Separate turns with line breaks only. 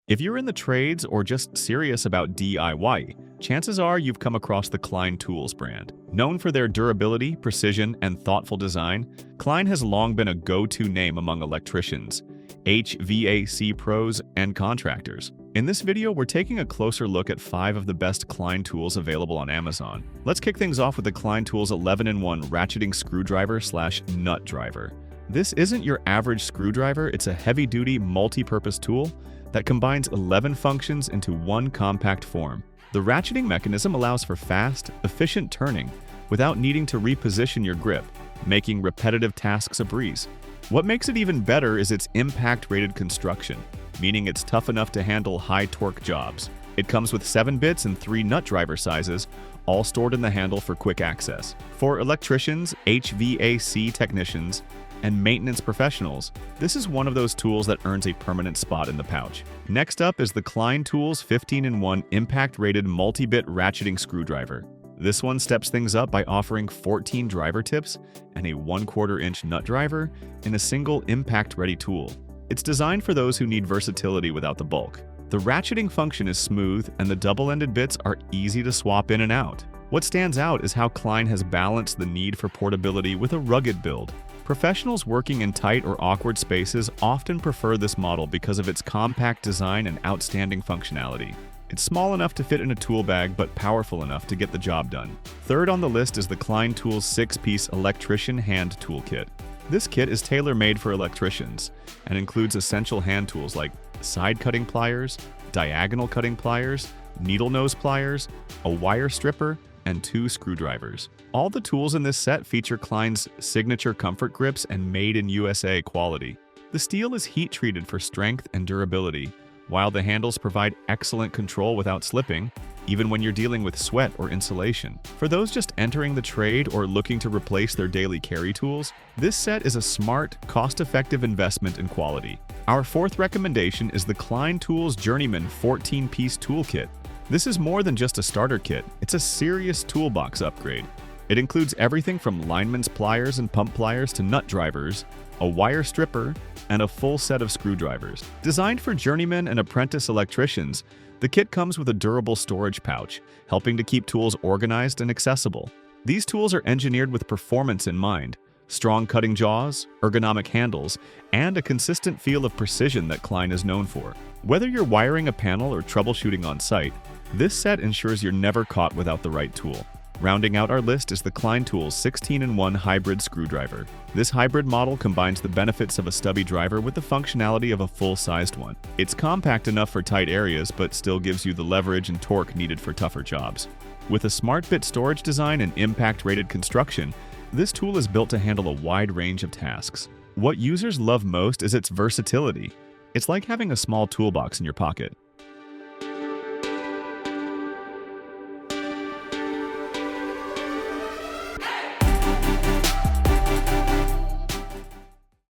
If you're in the trades or just serious about DIY, chances are you've come across the Klein Tools brand. Known for their durability, precision, and thoughtful design, Klein has long been a go-to name among electricians, HVAC pros, and contractors. In this video, we're taking a closer look at 5 of the best Klein tools available on Amazon. Let's kick things off with the Klein Tools 11-in-1 ratcheting screwdriver/nut driver. This isn't your average screwdriver, it's a heavy-duty, multi-purpose tool that combines 11 functions into one compact form. The ratcheting mechanism allows for fast, efficient turning without needing to reposition your grip, making repetitive tasks a breeze. What makes it even better is its impact-rated construction, meaning it's tough enough to handle high-torque jobs. It comes with 7 bits and 3 nut driver sizes, all stored in the handle for quick access. For electricians, HVAC technicians, and maintenance professionals, this is one of those tools that earns a permanent spot in the pouch. Next up is the Klein Tools 15-in-1 impact-rated multi-bit ratcheting screwdriver. This one steps things up by offering 14 driver tips and a 1/4-inch nut driver in a single impact-ready tool. It's designed for those who need versatility without the bulk. The ratcheting function is smooth and the double-ended bits are easy to swap in and out. What stands out is how Klein has balanced the need for portability with a rugged build. Professionals working in tight or awkward spaces often prefer this model because of its compact design and outstanding functionality. It's small enough to fit in a tool bag, but powerful enough to get the job done. Third on the list is the Klein Tools 6-piece Electrician Hand Tool Kit. This kit is tailor-made for electricians and includes essential hand tools like side cutting pliers, diagonal cutting pliers, needle nose pliers, a wire stripper, and 2 screwdrivers. All the tools in this set feature Klein's signature comfort grips and made-in-USA quality. The steel is heat-treated for strength and durability, while the handles provide excellent control without slipping, even when you're dealing with sweat or insulation. For those just entering the trade or looking to replace their daily carry tools, this set is a smart, cost-effective investment in quality. Our 4th recommendation is the Klein Tools JOURNEYMAN 14-piece toolkit. This is more than just a starter kit, it's a serious toolbox upgrade. It includes everything from lineman's pliers and pump pliers to nut drivers, a wire stripper, and a full set of screwdrivers. Designed for journeyman and apprentice electricians, the kit comes with a durable storage pouch, helping to keep tools organized and accessible. These tools are engineered with performance in mind: strong cutting jaws, ergonomic handles, and a consistent feel of precision that Klein is known for. Whether you're wiring a panel or troubleshooting on site, this set ensures you're never caught without the right tool. Rounding out our list is the Klein Tools 16-in-1 hybrid screwdriver. This hybrid model combines the benefits of a stubby driver with the functionality of a full-sized one. It's compact enough for tight areas, but still gives you the leverage and torque needed for tougher jobs. With a smart bit storage design and impact-rated construction, this tool is built to handle a wide range of tasks. What users love most is its versatility. It's like having a small toolbox in your pocket.